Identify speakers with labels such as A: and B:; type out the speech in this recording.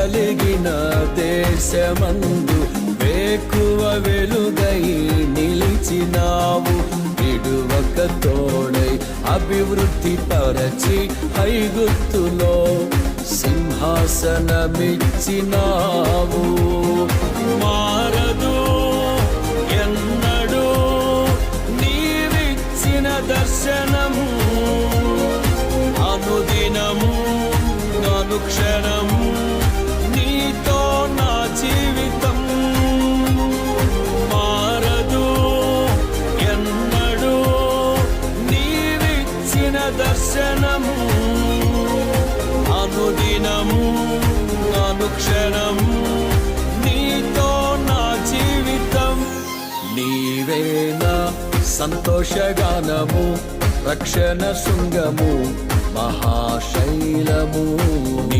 A: కలిగిన దేశమందు వేకువ వెలుగై నిలిచినావు. విడువక తోడై అభివృద్ధి పరచి ఐగుప్తులో సింహాసనమిచ్చినావు. మారదు ఎన్నడూ నీవిచ్చిన దర్శనము, అనుదినము అనుక్షణము నీతో నా జీవితం. మారదు ఎన్నడూ నీవిచ్చిన దర్శనము, అనుదినము అనుక్షణము నీతో నా జీవితం. నీవేనా సంతోషగానము, రక్షణ శృంగము, మహాశైలము.